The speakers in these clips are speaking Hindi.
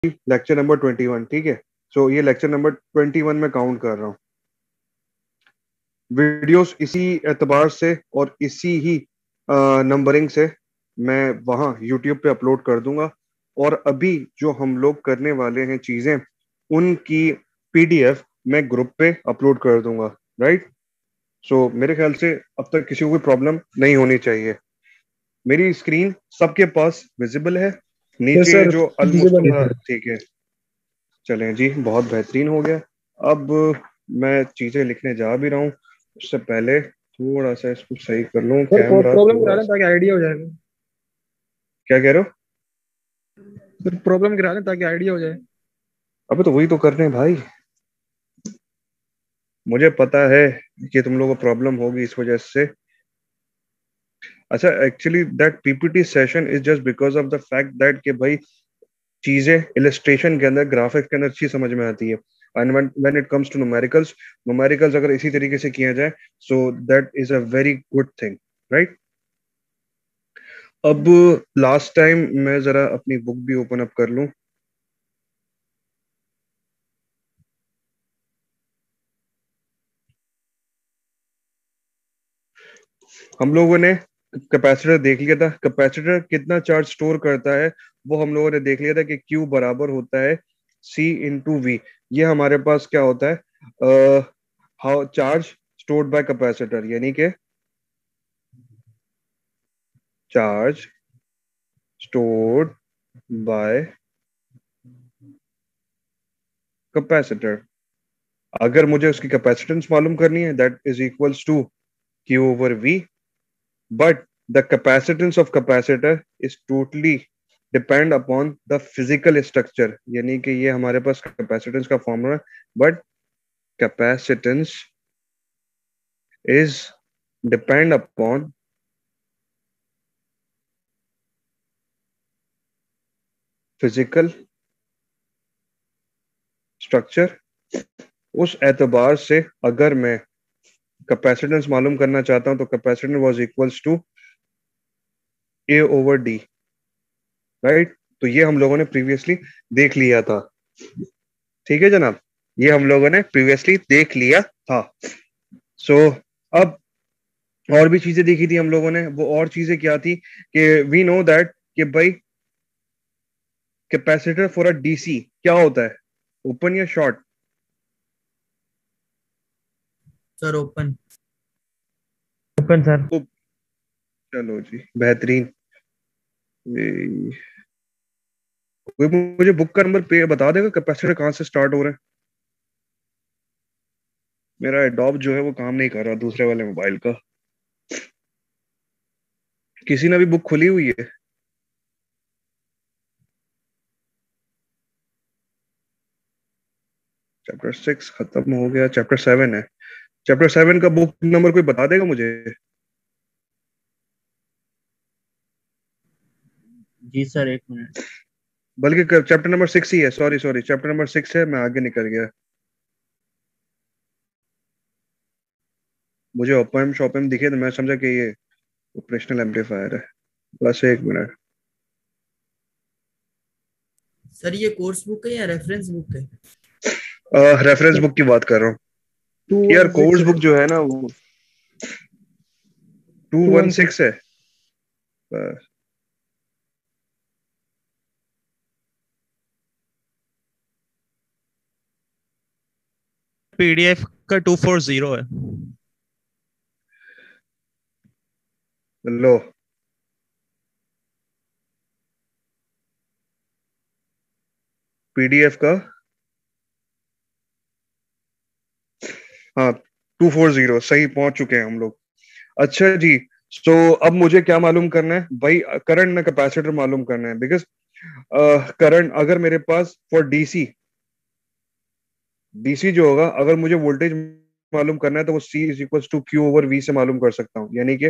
लेक्चर नंबर 21, ठीक है। सो ये लेक्चर नंबर 21 में काउंट कर रहा हूँ। वीडियोस इसी एतबार से और इसी ही नंबरिंग से मैं वहाँ यूट्यूब पे अपलोड कर दूंगा। और अभी जो हम लोग करने वाले हैं चीजें, उनकी पीडीएफ मैं ग्रुप पे अपलोड कर दूंगा, राइट। सो मेरे ख्याल से अब तक किसी को कोई प्रॉब्लम नहीं होनी चाहिए। मेरी स्क्रीन सबके पास विजिबल है यस नीचे सर, जो विजिबल ऑलमोस्ट, है। ठीक है। चलें जी, बहुत बेहतरीन हो गया। अब मैं चीजें लिखने जा भी रहा हूँ, उससे पहले थोड़ा सा इसको सही कर लूँ, सर कैमरा प्रॉब्लम करा थोड़ा दें सा। ताकि आइडिया हो जाएगा। क्या कह रहे हो? सर प्रॉब्लम करा दें ताकि आइडिया हो जाए। अबे तो वही तो कर रहे हैं भाई। मुझे पता है कि तुम लोगों को प्रॉब्लम होगी इस वजह से। अच्छा, actually that PPT session is just because of the fact that कि भाई चीजें इलस्ट्रेशन के अंदर, ग्राफिक्स के अंदर अच्छी समझ में आती है। And when it comes to numericals, numericals अगर इसी तरीके से किया जाए, so that is a very good thing, right. अब लास्ट टाइम मैं जरा अपनी बुक भी ओपन अप कर लूं। हम लोगों ने कैपेसिटर देख लिया था, कैपेसिटर कितना चार्ज स्टोर करता है वो हम लोगों ने देख लिया था कि Q बराबर होता है C × V। ये हमारे पास क्या होता है, how charge stored by capacitor, यानी कि चार्ज स्टोर्ड बाय कैपेसिटर। अगर मुझे उसकी कैपेसिटेंस मालूम करनी है, that is equals to Q/V। But the capacitance of capacitor is totally depend upon the physical structure, यानी कि ये हमारे पास capacitance का फॉर्मूला है। But capacitance is depend upon physical structure। उस एतबार से अगर मैं कैपेसिटेंस मालूम करना चाहता हूं तो capacitance was equals to A/D, right. तो ये हम लोगों ने प्रीवियसली देख लिया था, ठीक है जनाब। ये हम लोगों ने प्रीवियसली देख लिया था। सो अब और भी चीजें देखी थी हम लोगों ने। वो और चीजें क्या थी कि वी नो दैट कि भाई कैपेसिटर फॉर अ डीसी क्या होता है, ओपन या short? Sir open. Open sir. चलो जी, बेहतरीन। ये- कोई मुझे बुक का नंबर पे बता देगा कैपेसिटर कहाँ से स्टार्ट हो रहा है? मेरा एडोब जो है वो काम नहीं कर रहा दूसरे वाले मोबाइल का। किसी ने भी बुक खुली हुई है? चैप्टर 6 खत्म हो गया, चैप्टर 7 है। चैप्टर 7 का बुक नंबर कोई बता देगा मुझे? जी सर, एक मिनट। बल्कि चैप्टर नंबर 6 ही है, सॉरी सॉरी, चैप्टर नंबर 6 है, मैं आगे निकल गया। मुझे ओपन शॉपम दिखे तो मैं समझा कि ये ऑपरेशनल एम्पलीफायर है। बस एक मिनट। सर ये कोर्स बुक है या रेफरेंस बुक है? रेफरेंस बुक की बात कर रहा हूँ। टू यार वन कोर्स सिक्स बुक जो है ना वो two two one one six six है। बस। पीडीएफ का 240 है। लो, पीडीएफ का, हाँ, 240 सही पहुंच चुके हैं हम लोग। अच्छा जी। तो अब मुझे क्या मालूम करना है भाई? करंट ना कैपेसिटर मालूम करना है, बिकॉज करंट अगर मेरे पास फॉर डीसी, डीसी जो होगा, अगर मुझे वोल्टेज मालूम करना है तो वो C = Q/V से मालूम कर सकता हूँ। यानी कि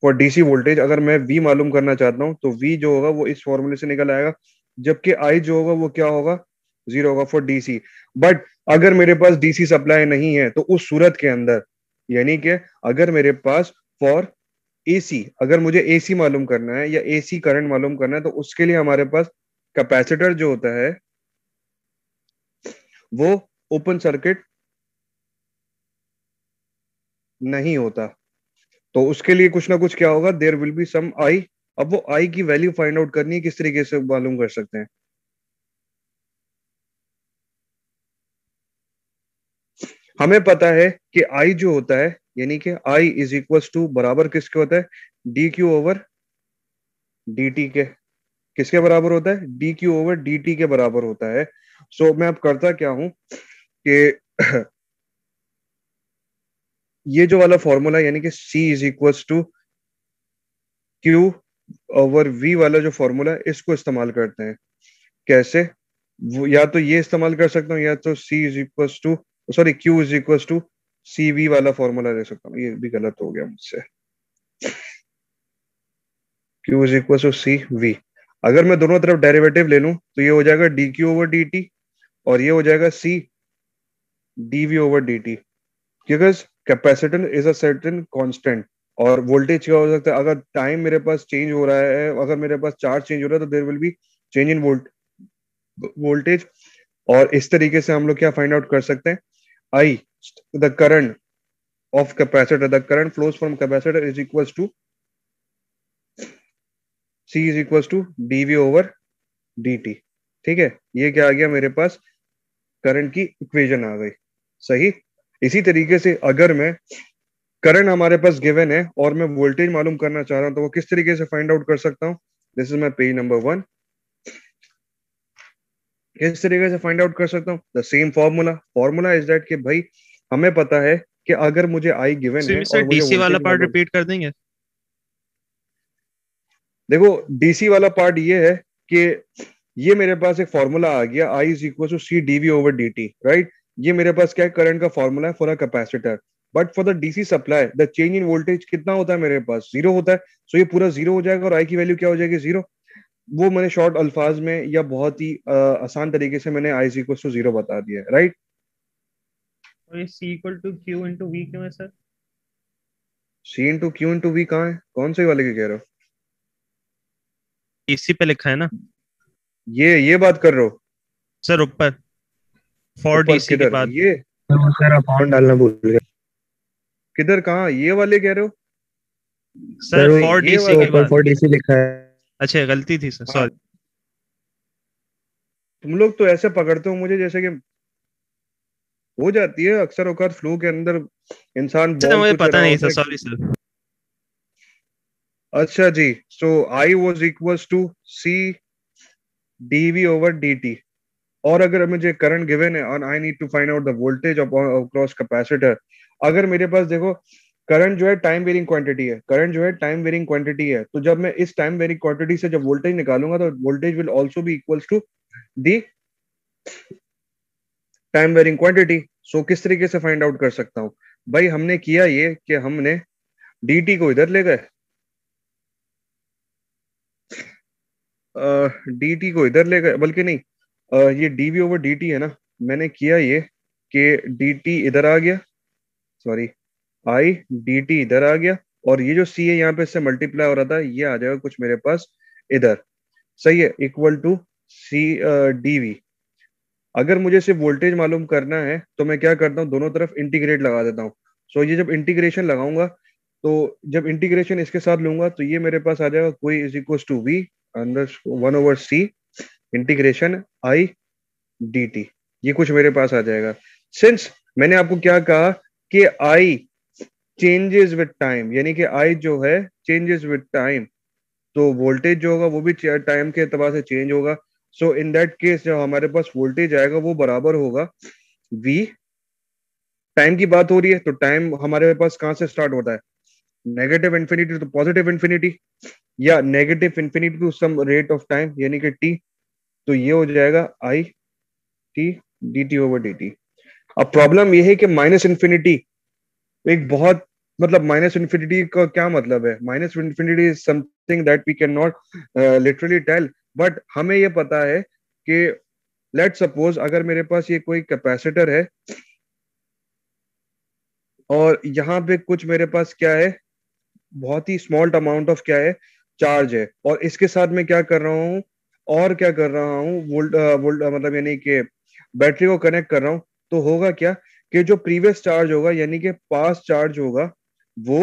फॉर डीसी वोल्टेज अगर मैं V मालूम करना चाहता हूँ तो V जो होगा वो इस फॉर्मूले से निकल आएगा। जबकि I जो होगा वो क्या होगा? 0 होगा फॉर डीसी। बट अगर मेरे पास डीसी सप्लाई नहीं है तो उस सूरत के अंदर, यानी कि अगर मेरे पास फॉर एसी, अगर मुझे एसी मालूम करना है या एसी करंट मालूम करना है तो उसके लिए हमारे पास कैपेसिटर जो होता है वो ओपन सर्किट नहीं होता। तो उसके लिए कुछ ना कुछ क्या होगा, देयर विल बी सम आई। अब वो आई की वैल्यू फाइंड आउट करनी है, किस तरीके से मालूम कर सकते हैं? हमें पता है कि आई जो होता है, यानी कि आई इज इक्वल टू बराबर किसके होता है, D Q over D T के। किसके बराबर होता है? D Q over D T के बराबर होता है। सो मैं अब करता क्या हूं कि ये जो वाला फॉर्मूला, यानी कि C is equal to Q over V वाला जो फॉर्मूला है, इसको इस्तेमाल करते हैं। कैसे? या तो ये इस्तेमाल कर सकता हूँ, या तो C is equal to, sorry, Q is equal to C V वाला फॉर्मूला ले सकता हूँ। ये भी गलत हो गया मुझसे। Q is equal to C V. अगर मैं दोनों तरफ डेरिवेटिव ले लूं तो ये हो जाएगा D Q over D T, और ये हो जाएगा C D V over D T. Because capacitance is a certain constant. और वोल्टेज क्या हो सकता है? अगर टाइम मेरे पास चेंज हो रहा है, अगर मेरे पास चार्ज चेंज हो रहा है, तो there will be change in voltage. और इस तरीके से हम लोग क्या फाइंड आउट कर सकते हैं? I, the current of capacitor, the current flows from capacitor is equal to C is equal to D V over D T. ठीक है, ये क्या आ गया मेरे पास? करंट की इक्वेशन आ गई। सही। इसी तरीके से अगर मैं करंट हमारे पास गिवन है और मैं वोल्टेज मालूम करना चाह रहा हूं, तो वो किस तरीके से फाइंड आउट कर सकता हूं? This is my page number 1। किस तरीके से फाइंड आउट कर सकता हूँ? The same formula. Formula is that कि भाई हमें पता है कि अगर मुझे आई गिवन है मिस्टर और मुझे डीसी वाला वोल्टेज पार्ट मालूम, रिपीट कर देंगे? देखो डीसी वाला पार्ट ये है कि ये मेरे पास एक फॉर्मूला आ गया, I is equal to C D V over D T, right. ये मेरे पास क्या है? करंट का फॉर्मूला है for a capacitor. But for the DC supply the change in voltage कितना होता है? मेरे पास जीरो होता है। सो ये पूरा जीरो हो जाएगा और आई की वैल्यू क्या हो जाएगी? जीरो। वो मैंने शॉर्ट अल्फाज में या बहुत ही आसान तरीके से मैंने I is equal to zero बता दिया, राइट। और ये C equal to Q into V क्यों है सर? C into Q into V कहाँ है? कौन से वाले के कह रहे हो? डीसी पे लिखा है ना ये बात कर रहे हो? सर, ऊपर फॉर ऊपर डीसी के किधर बाद। ये? सर अकाउंट डालना भूल गया। किधर, कहाँ? ये वाले कह रहे हो? सर सर फॉर ये डीसी वाला? के ऊपर बाद। फॉर डीसी लिखा है। अच्छा, गलती थी सर, हाँ, सॉरी। तुम लोग तो ऐसे पकड़ते हो मुझे जैसे कि हो जाती है अक्सर औकात फ्लू के अंदर इंसान सर बॉल मुझे कुछ पता रहा नहीं होता था, है। Sorry sir. अच्छा जी। So I was equals to C D V over D T. और अगर मुझे करंट गिवन है और I need to find out the voltage of across capacitor. अगर मेरे पास देखो करंट जो है टाइम वेरिंग क्वांटिटी है, करंट जो है टाइम वेरिंग क्वांटिटी है, तो जब मैं इस टाइम वेरिंग क्वांटिटी से जब वोल्टेज निकालूंगा तो voltage will also be equals to the time varying quantity. So किस तरीके से फाइंड आउट कर सकता हूँ? भाई हमने किया ये कि हमने dt को इधर ले गए, dt को इधर ले गए, बल्कि नहीं, ये dv ओवर dt है ना। मैंने किया ये कि dt इधर आ गया, सॉरी, आई dt इधर आ गया, और ये जो c है यहाँ पे इससे मल्टीप्लाई हो रहा था, ये आ जाएगा कुछ मेरे पास इधर। सही है, इक्वल टू सी dv। अगर मुझे सिर्फ वोल्टेज मालूम करना है तो मैं क्या करता हूँ, दोनों तरफ इंटीग्रेट लगा देता हूँ। सो ये जब इंटीग्रेशन लगाऊंगा, तो जब इंटीग्रेशन इसके साथ लूंगा तो ये मेरे पास आ जाएगा कोई is equal to V under 1/c integration I D T. ये कुछ मेरे पास आ जाएगा। सिंस मैंने आपको क्या कहा कि आई चेंजेस विद टाइम, यानी कि आई जो है चेंजेस विद टाइम, तो वोल्टेज जो होगा वो भी टाइम के एतबार से चेंज होगा। सो इन दैट केस जो हमारे पास वोल्टेज आएगा वो बराबर होगा वी। टाइम की बात हो रही है तो टाइम हमारे पास कहाँ से स्टार्ट होता है? Negative infinity to positive infinity, या negative infinity to some rate of time, यानी कि टी। तो ये हो जाएगा I T D T over D T. अब प्रॉब्लम ये है कि माइनस इन्फिनिटी एक बहुत, मतलब माइनस इन्फिनिटी का क्या मतलब है? Minus infinity is something that we can not literally tell. But हमें ये पता है कि लेट सपोज अगर मेरे पास ये कोई कैपेसिटर है और यहाँ पे कुछ मेरे पास क्या है, बहुत ही स्मॉल अमाउंट ऑफ क्या है, चार्ज है, और इसके साथ मैं क्या कर रहा हूँ, और क्या कर रहा हूँ, वोल्ट वोल्ट मतलब यानी कि बैटरी को कनेक्ट कर रहा हूँ, तो होगा क्या कि जो प्रीवियस चार्ज होगा यानी कि पास्ट चार्ज होगा वो,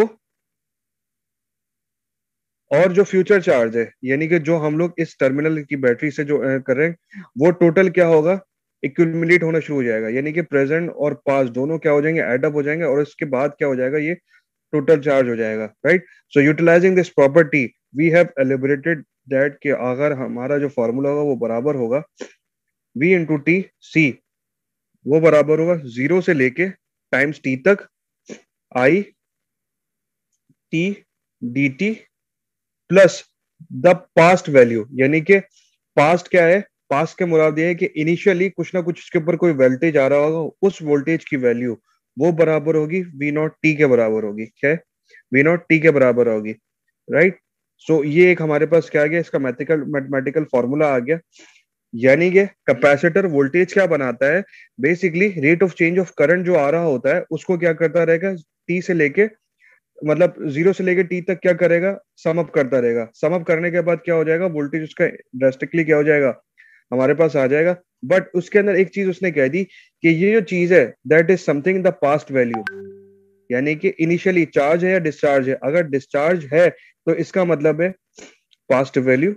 और जो फ्यूचर चार्ज है यानी कि जो हम लोग इस टर्मिनल की बैटरी से जो कर रहे हैं, वो टोटल क्या होगा, एक्यूमुलेट होना शुरू हो जाएगा, यानी कि प्रेजेंट और पास्ट दोनों क्या हो जाएंगे, एडअप हो जाएंगे, और उसके बाद क्या हो जाएगा, ये टोटल चार्ज हो जाएगा, right. So utilizing this property we have elaborated that कि अगर हमारा जो फॉर्मूला होगा वो बराबर होगा v इंटू टी सी, वो बराबर होगा 0 से लेके टाइम्स t तक आई T D T plus the past value, यानी कि पास्ट क्या है, पास्ट के मुराद ये है कि इनिशियली कुछ ना कुछ उसके ऊपर कोई वोल्टेज आ रहा होगा, उस वोल्टेज की वैल्यू वो बराबर होगी वी नॉट टी के बराबर होगी, क्या है, वी नॉट टी के बराबर होगी, राइट। सो ये एक हमारे पास क्या आ गया, इसका मैथमेटिकल फॉर्मूला आ गया, यानी कि कैपेसिटर वोल्टेज क्या बनाता है, basically rate of change of current जो आ रहा होता है उसको क्या करता रहेगा, टी से लेके, मतलब 0 से लेके टी तक क्या करेगा, सम अप करता रहेगा, सम अप करने के बाद क्या हो जाएगा, वोल्टेज उसका ड्रास्टिकली क्या हो जाएगा, हमारे पास आ जाएगा। बट उसके अंदर एक चीज उसने कह दी कि ये जो चीज है that is something the past value, यानी कि इनिशियली चार्ज है या डिस्चार्ज है, अगर डिस्चार्ज है तो इसका मतलब है पास्ट वैल्यू,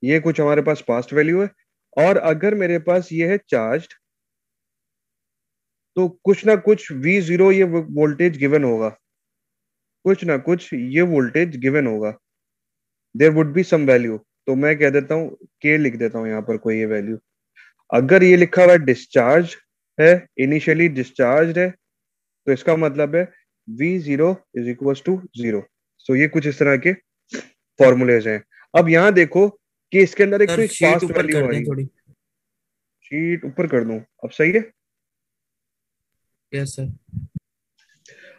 ये कुछ हमारे पास पास्ट वैल्यू है, और अगर मेरे पास ये है चार्ज, तो कुछ ना कुछ V0 ये वोल्टेज गिवन होगा, कुछ ना कुछ ये वोल्टेज गिवन होगा, there would be some value, तो मैं कह देता हूँ के लिख देता हूँ यहाँ पर कोई ये वैल्यू, अगर ये लिखा हुआ है डिस्चार्ज है, इनिशियली डिस्चार्ज है, तो इसका मतलब है V0 इज इक्वल टू 0। सो ये कुछ इस तरह के फॉर्मूलेज हैं। अब यहाँ देखो कि इसके अंदर एक तो सर एक शीट पास्ट ऊपर वैल्यू कर आ दें रही है, थोड़ी। शीट ऊपर कर दूं, अब सही है। Yes sir.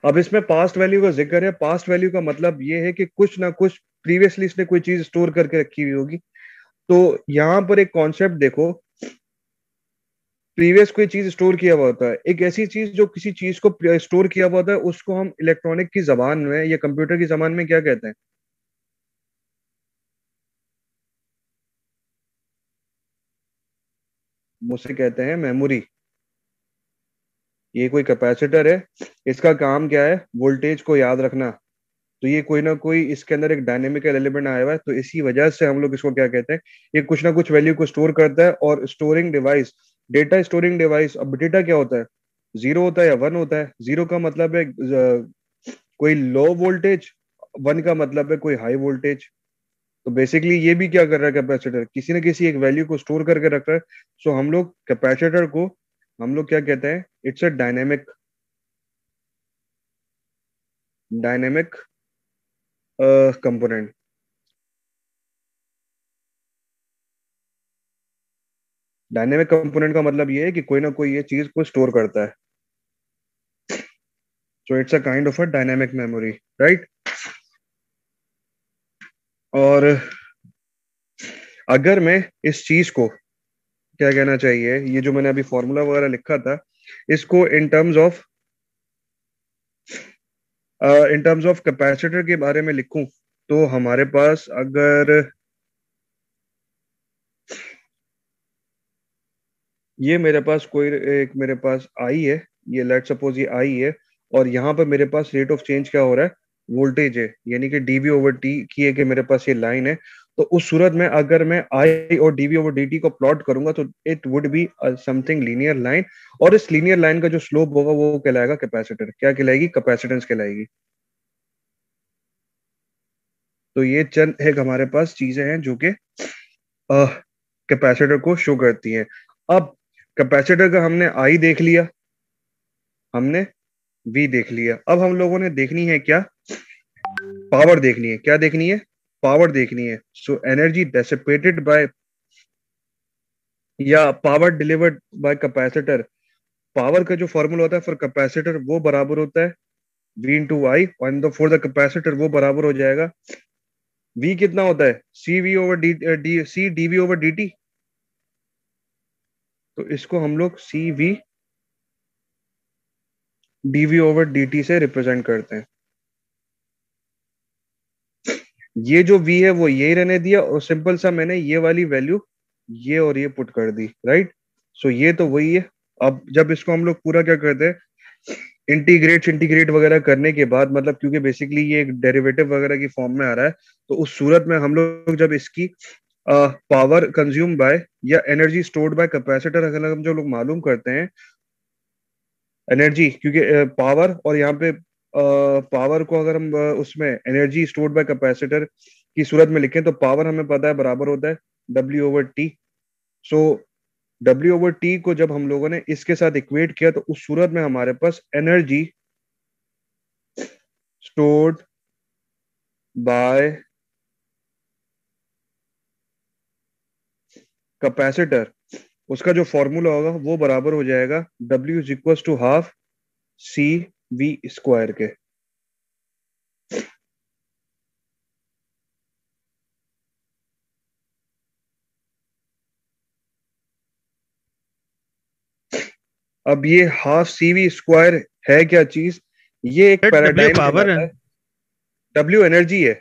अब इसमें पास्ट वैल्यू का जिक्र है, पास्ट वैल्यू का मतलब ये है कि कुछ ना कुछ प्रीवियसली इसने कोई चीज स्टोर करके रखी हुई होगी, तो यहाँ पर एक कॉन्सेप्ट देखो, प्रीवियस कोई चीज स्टोर किया हुआ होता है, एक ऐसी चीज जो किसी चीज को स्टोर किया हुआ होता है उसको हम इलेक्ट्रॉनिक की जबान में या कंप्यूटर की जबान में क्या कहते हैं, मुझसे कहते हैं मेमोरी। ये कोई कैपेसिटर है, इसका काम क्या है, वोल्टेज को याद रखना, तो ये कोई ना कोई इसके अंदर एक डायनेमिकल एलिमेंट आया हुआ है, तो इसी वजह से हम लोग इसको क्या कहते हैं, ये कुछ ना कुछ वैल्यू को स्टोर करता है, और storing device, data storing device, अब डेटा क्या होता है, 0 होता है या 1 होता है, 0 का मतलब है कोई लो वोल्टेज, 1 का मतलब है कोई हाई वोल्टेज, तो बेसिकली ये भी क्या कर रहा है, कैपेसिटर किसी न किसी एक वैल्यू को स्टोर करके रख रहा है। सो हम लोग कैपेसिटर को हम लोग क्या कहते हैं, it's a dynamic component. Dynamic component का मतलब ये है कि कोई ना कोई ये चीज को स्टोर करता है, so it's a kind of a dynamic memory, right. और अगर मैं इस चीज को क्या कहना चाहिए, ये जो मैंने अभी फॉर्मूला वगैरह लिखा था, इसको इन टर्म्स ऑफ कैपेसिटर के बारे में लिखूं, तो हमारे पास अगर ये मेरे पास कोई एक मेरे पास आई है, ये लेट सपोज ये आई है, और यहाँ पर मेरे पास रेट ऑफ चेंज क्या हो रहा है, वोल्टेज है, यानी कि डीवी ओवर टी की है कि मेरे पास ये लाइन है, तो उस सूरत में अगर मैं आई और डीवी ओवर डी टी को प्लॉट करूंगा तो it would be something linear line, और इस लीनियर लाइन का जो स्लोप होगा वो कहलाएगा कैपेसिटर, क्या कहलाएगी, कैपेसिटेंस कहलाएगी। तो ये चंद एक हमारे पास चीजें हैं जो कि कैपेसिटर को शो करती हैं। अब कैपेसिटर का हमने आई देख लिया, हमने वी देख लिया, अब हम लोगों ने देखनी है क्या, पावर देखनी है, क्या देखनी है, पावर देखनी है। सो एनर्जी डेसिपेटेड बाय या power delivered by capacitor, power का जो फॉर्मूला होता है फॉर कैपेसिटर वो बराबर होता है V इंटू आई, और फॉर द कैपेसिटर वो बराबर हो जाएगा V कितना होता है, C V over D C D V over D T, तो इसको हम लोग C V D V over D T से रिप्रेजेंट करते हैं। ये जो V है वो यही रहने दिया, और सिंपल सा मैंने ये वाली वैल्यू ये और ये पुट कर दी, राइट। सो ये तो वही है। अब जब इसको हम लोग पूरा क्या करते हैं, इंटीग्रेट वगैरह करने के बाद, मतलब क्योंकि बेसिकली ये एक डेरिवेटिव वगैरह की फॉर्म में आ रहा है, तो उस सूरत में हम लोग जब इसकी पावर कंज्यूम बाय या एनर्जी स्टोर्ड बाय कैपेसिटर अगर हम जो लोग मालूम करते हैं, एनर्जी, क्योंकि पावर और यहाँ पे पावर को अगर हम उसमें एनर्जी स्टोर्ड बाय कैपेसिटर की सूरत में लिखें, तो पावर हमें पता है बराबर होता है W/T। सो W/T को जब हम लोगों ने इसके साथ इक्वेट किया, तो उस सूरत में हमारे पास एनर्जी स्टोर्ड बाय कैपेसिटर, उसका जो फॉर्मूला होगा वो बराबर हो जाएगा W=12 CV² के। अब ये ½ CV² है क्या चीज? ये एक डब्ल्यू पैराडाइम पावर है। कहलाता है। W एनर्जी है,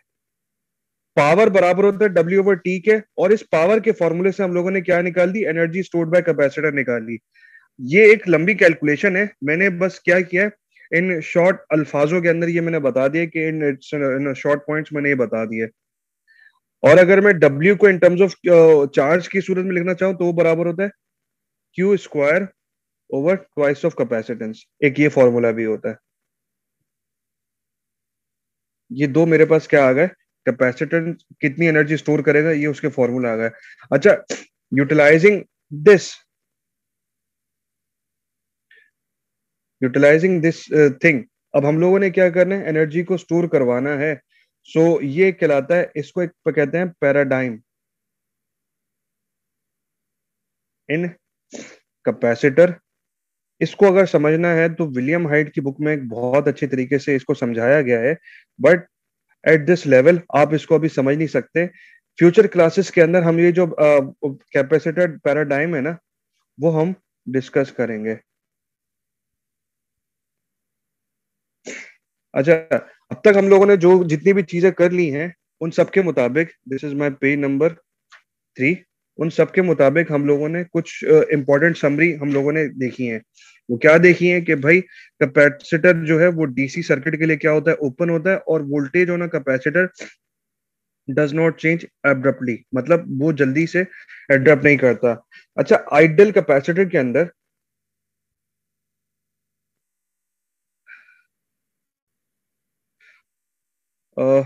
पावर बराबर होता है W/T के, और इस पावर के फॉर्मूले से हम लोगों ने क्या निकाल दी, एनर्जी स्टोर्ड बाय कैपेसिटर निकाल ली। ये एक लंबी कैलकुलेशन है, मैंने बस क्या किया है, इन शॉर्ट अल्फाजों के अंदर ये मैंने बता दिया कि इन शॉर्ट पॉइंट्स मैंने ये बता दिए। और अगर मैं W को इन टर्म्स ऑफ चार्ज की सूरत में लिखना चाहूँ, तो वो बराबर होता है Q²/2 ऑफ कैपेसिटेंस। एक ये फॉर्मूला भी होता है। ये दो मेरे पास क्या आ गए, कैपेसिटर कितनी एनर्जी स्टोर करेगा, ये उसके फॉर्मूला आ गए। अच्छा, utilizing this utilizing this thing, अब हम लोगों ने क्या करना है, एनर्जी को स्टोर करवाना है। सो ये कहलाता है, इसको एक कहते हैं पैराडाइम इन कैपेसिटर। इसको अगर समझना है तो विलियम हाइट की बुक में एक बहुत अच्छे तरीके से इसको समझाया गया है, बट एट दिस लेवल आप इसको अभी समझ नहीं सकते। फ्यूचर क्लासेस के अंदर हम ये जो कैपेसिटर पैराडाइम है ना, वो हम डिस्कस करेंगे। अच्छा, अब तक हम लोगों ने जो जितनी भी चीजें कर ली हैं, उन सबके मुताबिक, this is my page number 3, उन सबके मुताबिक हम लोगों ने कुछ इंपॉर्टेंट समरी हम लोगों ने देखी है। वो क्या देखी है कि भाई कैपेसिटर जो है वो डीसी सर्किट के लिए क्या होता है, ओपन होता है, और voltage on a capacitor does not change abruptly, मतलब वो जल्दी से एड्रप्ट नहीं करता। अच्छा, आइडियल कैपेसिटर के अंदर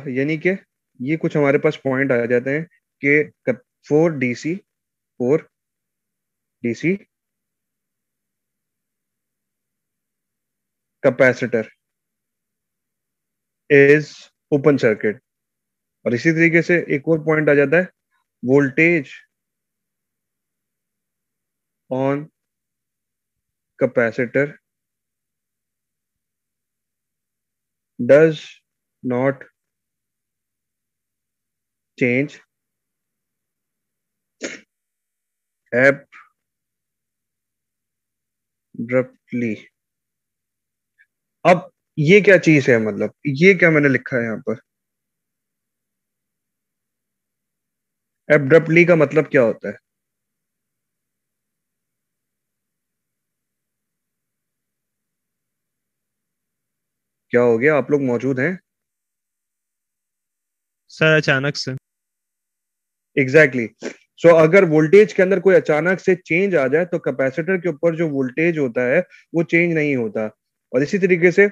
यानी कि ये कुछ हमारे पास पॉइंट आ जाते हैं कि four DC capacitor is open circuit. और इसी तरीके से एक और पॉइंट आ जाता है, voltage on capacitor does not change abruptly. अब ये क्या चीज है, मतलब ये क्या मैंने लिखा है यहाँ पर, एब्रप्टली का मतलब क्या होता है? क्या हो गया, आप लोग मौजूद हैं? सर अचानक से। एग्जैक्टली सो अगर वोल्टेज के अंदर कोई अचानक से चेंज आ जाए, तो कैपेसिटर के ऊपर जो वोल्टेज होता है वो चेंज नहीं होता। और इसी तरीके से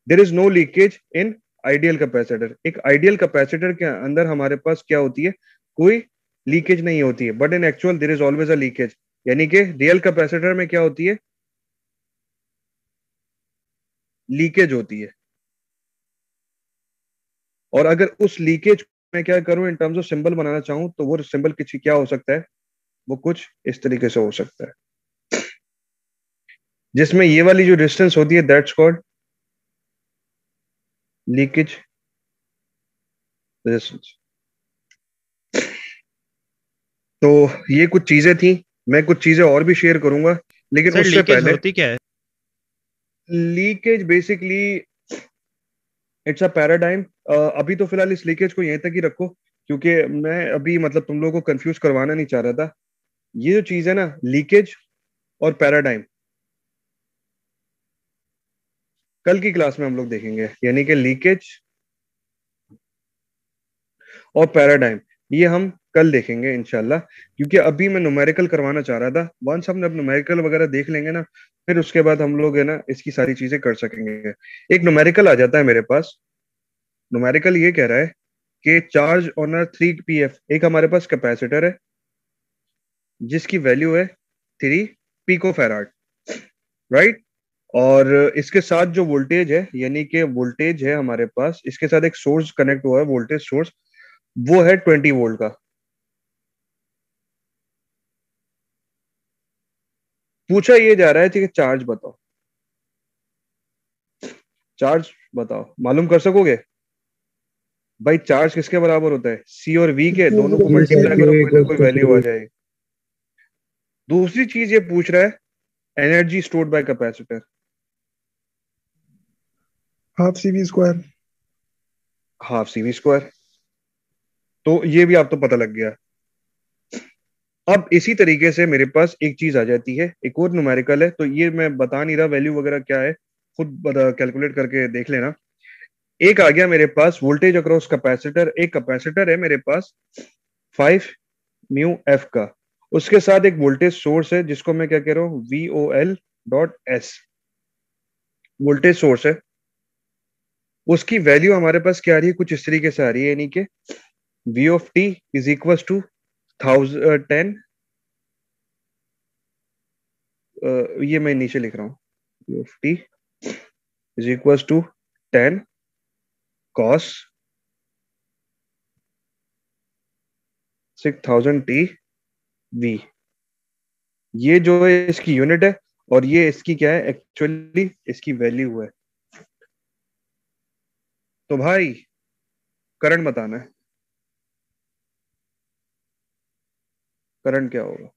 there is no leakage in ideal capacitor. एक आइडियल कैपेसिटर के अंदर हमारे पास क्या होती है, कोई लीकेज नहीं होती है, but in actual there is always a leakage. यानी कि रियल कैपेसिटर में क्या होती है, लीकेज होती है। और अगर उस लीकेज में क्या करूं, इन टर्म्स ऑफ सिंबल बनाना चाहूं, तो वो सिंबल किसी क्या हो सकता है, वो कुछ इस तरीके से हो सकता है, जिसमें ये वाली जो डिस्टेंस होती है दैट्स कॉल्ड लीकेज रेजिस्टेंस। तो ये कुछ चीजें थी, मैं कुछ चीजें और भी शेयर करूंगा, लेकिन सर उससे लीकेज पहले, होती क्या है? Leakage basically it's a paradigm. अभी तो फिलहाल इस लीकेज को यहीं तक ही रखो, क्योंकि मैं अभी मतलब तुम लोगों को कंफ्यूज करवाना नहीं चाह रहा था। ये जो चीज है ना, लीकेज और पैराडाइम, कल की क्लास में हम लोग देखेंगे, यानी कि लीकेज और पैराडाइम ये हम कल देखेंगे इंशाल्लाह, क्योंकि अभी मैं न्यूमेरिकल करवाना चाह रहा था। वंस हम अब न्यूमेरिकल वगैरह देख लेंगे ना, फिर उसके बाद हम लोग है ना इसकी सारी चीजें कर सकेंगे। एक न्यूमेरिकल आ जाता है मेरे पास। न्यूमेरिकल ये कह रहा है कि चार्ज ऑन अ 3 pf, एक हमारे पास कैपेसिटर है जिसकी वैल्यू है 3 पिको फैराड, राइट। और इसके साथ जो वोल्टेज है, यानी कि वोल्टेज है हमारे पास, इसके साथ एक सोर्स कनेक्ट हुआ है, वोल्टेज सोर्स, वो है 20 वोल्ट का। पूछा ये जा रहा है कि चार्ज बताओ, चार्ज बताओ, मालूम कर सकोगे? भाई चार्ज किसके बराबर होता है? सी और वी के, दोनों को ये मल्टीप्लाई सी करो, कोई ना इक्वल्स कोई टू वैल्यू आ सी। जाएगी। दूसरी चीज ये पूछ रहा है, energy stored by capacitor, half C V square. Half C V square. तो ये भी आप तो पता लग गया। अब इसी तरीके से मेरे पास एक चीज आ जाती है, एक और न्यूमेरिकल है, तो ये मैं बता नहीं रहा वैल्यू वगैरह क्या है, खुद कैलकुलेट करके देख लेना। एक आ गया मेरे पास वोल्टेज अक्रॉस कैपेसिटर, एक कैपेसिटर है मेरे पास 5 म्यू एफ का, उसके साथ एक वोल्टेज सोर्स है जिसको मैं क्या कह रहा हूँ, VOL.S वोल्टेज सोर्स है। उसकी वैल्यू हमारे पास क्या आ रही है, कुछ इस तरीके से आ रही है, यानी कि V of T is equal to 1010, ये मैं नीचे लिख रहा हूँ, V of T is equal to 10 cos 6000 t V। ये जो है इसकी यूनिट है, और ये इसकी क्या है, एक्चुअली इसकी वैल्यू है। तो भाई करंट बताना है, करंट क्या होगा?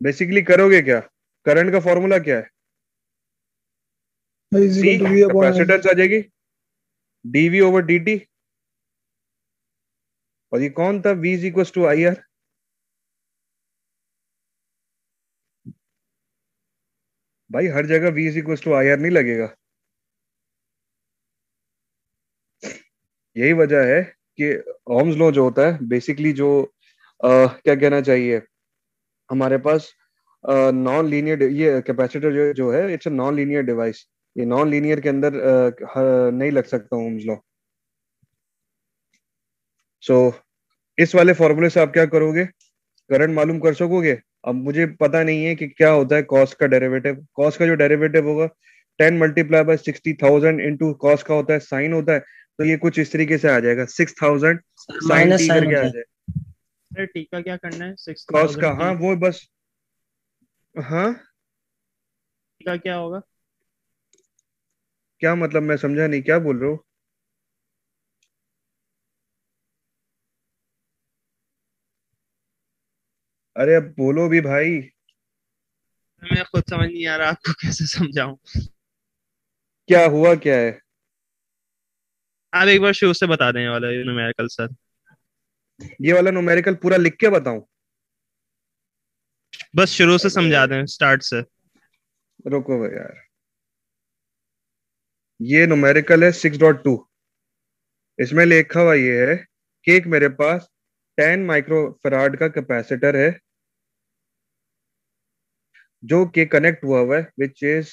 बेसिकली करोगे क्या, करंट का फॉर्मूला क्या है? Is C equal to V upon I. Capacitance आ जाएगी, dV/dt, और ये कौन था, V is equal to IR। भाई हर जगह V is equal to IR नहीं लगेगा। यही वजह है कि ओम्स लॉ जो होता है, बेसिकली जो क्या कहना चाहिए, हमारे पास नॉन लीनियर, ये कैपेसिटर जो है it's a non linear device, ये नॉन लीनियर के अंदर नहीं लग सकता ओम्स लॉ। सो इस वाले फॉर्मूले से आप क्या करोगे, करंट मालूम कर सकोगे। अब मुझे पता नहीं है कि क्या होता है कॉस का डेरिवेटिव, कॉस का जो डेरिवेटिव होगा 10 × 60,000 इंटू कॉस का होता है साइन होता है, तो ये कुछ इस तरीके से आ जाएगा 6000 साइन माइनस टी साइन करके होता आ है। जाए। सर टी का क्या करना है, सिक्सटी कॉस का, थाउजेंड हाँ टी वो बस, हाँ का क्या होगा? क्या मतलब, मैं समझा नहीं, क्या बोल रहे हो? अरे अब बोलो भी भाई। मैं खुद समझ नहीं आ रहा आपको कैसे समझाऊं। क्या हुआ क्या है? आप एक बार शुरू से बता दें ये वाला न्यूमेरिकल सर। ये वाला न्यूमेरिकल पूरा लिख के बताऊं? बस शुरू से अरे समझा दें, स्टार्ट से। रुको भाई यार, ये न्यूमेरिकल है 6.2। इसमें लिखा हुआ ये है कि एक मेरे पास 10 माइक्रोफराड का कैपेसिटर है जो कि कनेक्ट हुआ हुआ है, which is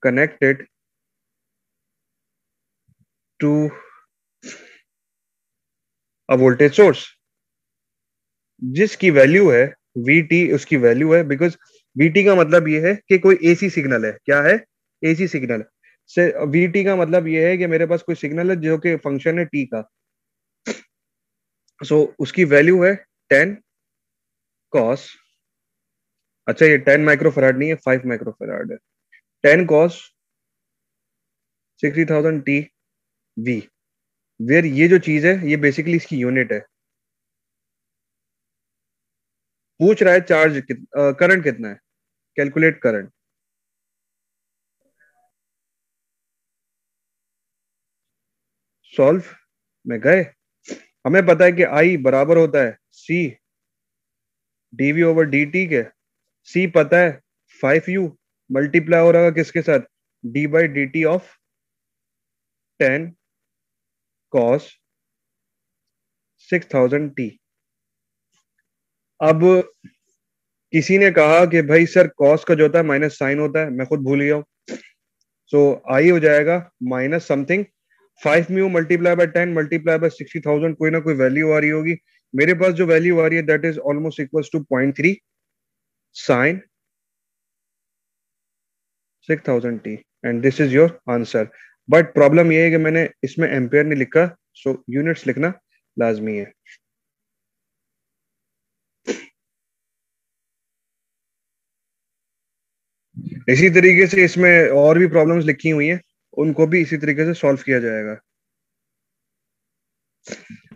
connected to a voltage source, जिसकी वैल्यू है VT, उसकी वैल्यू है, बिकॉज VT का मतलब ये है कि कोई एसी सिग्नल है, क्या है, एसी सिग्नल से। VT का मतलब ये है कि मेरे पास कोई सिग्नल है जो कि फंक्शन है टी का। सो उसकी वैल्यू है 10 cos, अच्छा ये 10 माइक्रोफराड नहीं है, 5 माइक्रोफराड है, 10 cos 60,000 t V, वेयर ये जो चीज है ये बेसिकली इसकी यूनिट है। पूछ रहा है चार्ज करंट कितना है, कैलकुलेट करंट। सॉल्व में गए, हमें पता है कि आई बराबर होता है सी डीवी ओवर डी टी के। सी पता है 5u मल्टीप्लाई हो रहा है किसके साथ, D by D T of 10 cos 6000t। अब किसी ने कहा कि भाई सर कॉस का जो होता है माइनस साइन होता है, मैं खुद भूल गया हूँ। सो आई हो जाएगा minus something 5 mu multiply by 10 multiply by 60,000, कोई ना कोई वैल्यू आ रही होगी। मेरे पास जो वैल्यू आ रही है that is almost equals to 0.3 sine 6000t and this is your answer. But problem ये है कि मैंने इसमें एम्पेयर नहीं लिखा, सो यूनिट्स लिखना लाजमी है। इसी तरीके से इसमें और भी प्रॉब्लम्स लिखी हुई हैं, उनको भी इसी तरीके से सॉल्व किया जाएगा।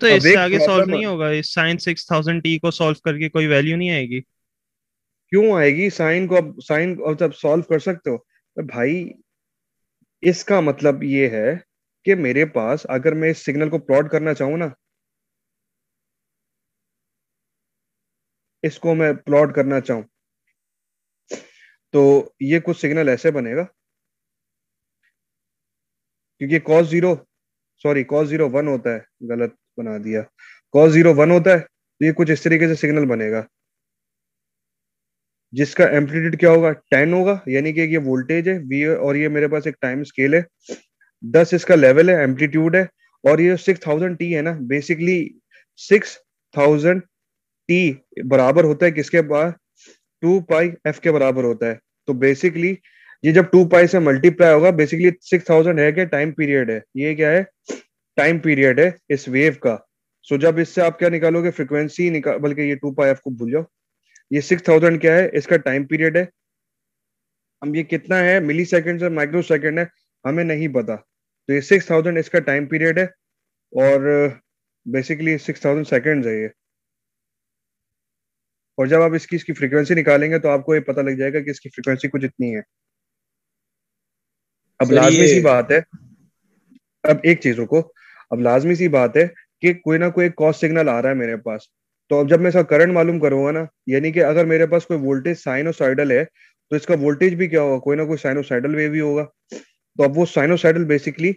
तो अब इससे एक आगे सॉल्व प्रॉब्लम नहीं होगा, इस साइन 6000t को सॉल्व करके कोई वैल्यू नहीं आएगी? क्यों आएगी, साइन को अब साइन जब सॉल्व कर सकते हो तो भाई इसका मतलब ये है कि मेरे पास अगर मैं इस सिग्नल को प्लॉट करना चाहूं ना, इसको मैं प्लॉट करना चाहूं तो ये कुछ सिग्नल ऐसे बनेगा, क्योंकि cos 0 सॉरी cos 0 1 होता है, गलत बना दिया, cos 0 1 होता है तो ये कुछ इस तरीके से सिग्नल बनेगा जिसका एम्पलीट्यूड क्या होगा 10 होगा, यानी कि ये वोल्टेज है v और ये मेरे पास एक टाइम स्केल है 10 इसका लेवल है, एम्पलीट्यूड है, और ये 6000t है ना, बेसिकली 6000t बराबर होता है किसके पास, 2 पाई f के बराबर होता है। तो बेसिकली ये जब 2 पाई से मल्टीप्लाई होगा, बेसिकली 6000 है क्या, टाइम पीरियड है, ये क्या है, टाइम पीरियड है इस वेव का। सो जब इससे आप क्या निकालोगे, फ्रिक्वेंसी निकाल, बल्कि ये 2 पाई f को भूल जाओ, ये 6000 क्या है, इसका टाइम पीरियड है। हम ये कितना है, मिली सेकेंड से माइक्रो सेकेंड है, हमें नहीं पता। तो ये 6000 इसका टाइम पीरियड है और बेसिकली 6000 सेकेंड्स है ये। और जब आप इसकी इसकी फ्रीक्वेंसी निकालेंगे तो आपको ये पता लग जाएगा कि इसकी फ्रीक्वेंसी कुछ इतनी है। अब सर लाजमी सी ये बात है, अब एक चीजों को, अब लाजमी सी बात है कि कोई ना कोई कॉस सिग्नल आ रहा है मेरे पास। तो अब जब मैं इसका करंट मालूम करूंगा ना, यानी कि अगर मेरे पास कोई वोल्टेज साइनोसाइडल है तो इसका वोल्टेज भी क्या होगा, कोई ना कोई साइनोसाइडल वेव ही होगा। तो अब वो साइनोसाइडल बेसिकली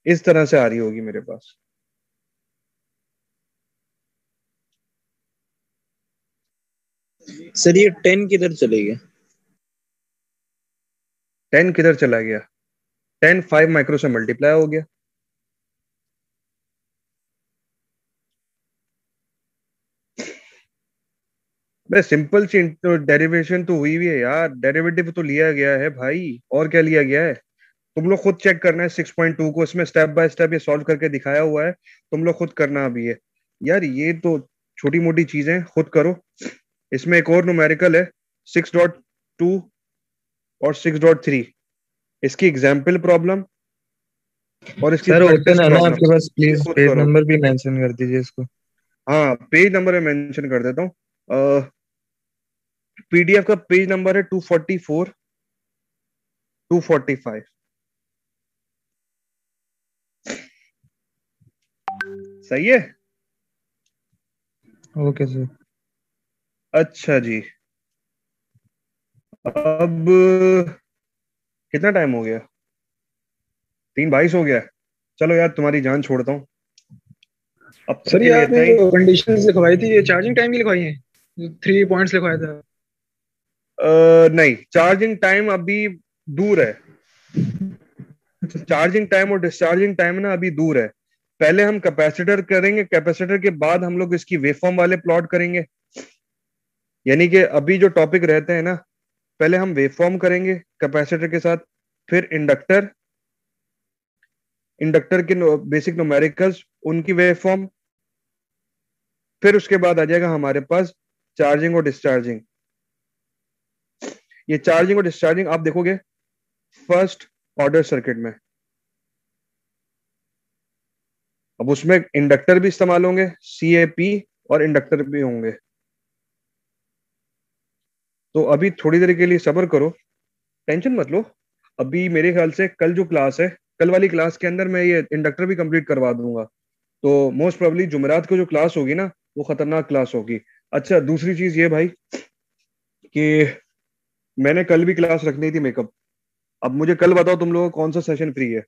इस तरह से आ रही होगी मेरे पास। सर ये 10 किधर चले गए? 10 किधर चला गया, 10 5 माइक्रो से मल्टीप्लाई हो गया। बस सिंपल सी डेरिवेशन तो हुई हुई है यार, डेरिवेटिव तो लिया गया है भाई, और क्या लिया गया है। तुम लोग खुद चेक करना है 6.2 को, इसमें स्टेप बाय स्टेप ये सॉल्व करके दिखाया हुआ है, तुम लोग खुद करना अभी है यार, ये तो छोटी मोटी चीजें खुद करो। इसमें एक और न्यूमेरिकल है 6.2 और 6.3, इसकी एग्जाम्पल प्रॉब्लम और इसकी सर प्रैक्टिस ओपन है ना प्रॉब्लम, आपके पास? ये प्लीज खुद पेज करो। नंबर भी मेंशन कर दीजिए इसको। हाँ पेज नंबर मैं मेंशन कर देता हूँ, पीडीएफ का पेज नंबर है 244 245। सही है। Okay sir. अच्छा जी, अब कितना टाइम हो गया, 3:22 हो गया। चलो यार तुम्हारी जान छोड़ता हूँ, अब तक सर के ये लिए आपने इतना ही। जो कंडीशंस लिखवाई थी, ये चार्जिंग टाइम की लिखवाई है? 3 पॉइंट्स लिखवाया था। नहीं, चार्जिंग टाइम अभी दूर है, चार्जिंग टाइम और डिस्चार्जिंग टाइम ना अभी दूर है। पहले हम कैपेसिटर करेंगे, कैपेसिटर के बाद हम लोग इसकी वेवफॉर्म वाले प्लॉट करेंगे। यानी कि अभी जो टॉपिक रहते हैं ना, पहले हम वेवफॉर्म करेंगे कैपेसिटर के साथ, फिर इंडक्टर, इंडक्टर के बेसिक न्यूमेरिकल्स उनकी वेवफॉर्म, फिर उसके बाद आ जाएगा हमारे पास चार्जिंग और डिस्चार्जिंग। ये चार्जिंग और डिस्चार्जिंग आप देखोगे फर्स्ट ऑर्डर सर्किट में। अब उसमें इंडक्टर भी इस्तेमाल होंगे, सीएपी और इंडक्टर भी होंगे। तो अभी थोड़ी देर के लिए सब्र करो, टेंशन मत लो। अभी मेरे ख्याल से कल जो क्लास है, कल वाली क्लास के अंदर मैं ये इंडक्टर भी कंप्लीट करवा दूंगा। तो मोस्ट प्रोबेबली जुमेरात को जो क्लास होगी ना वो खतरनाक क्लास होगी। अच्छा दूसरी चीज ये भाई कि मैंने कल भी क्लास रखनी थी मेकअप। अब मुझे कल बताओ तुम लोगों का कौन सा सेशन फ्री है।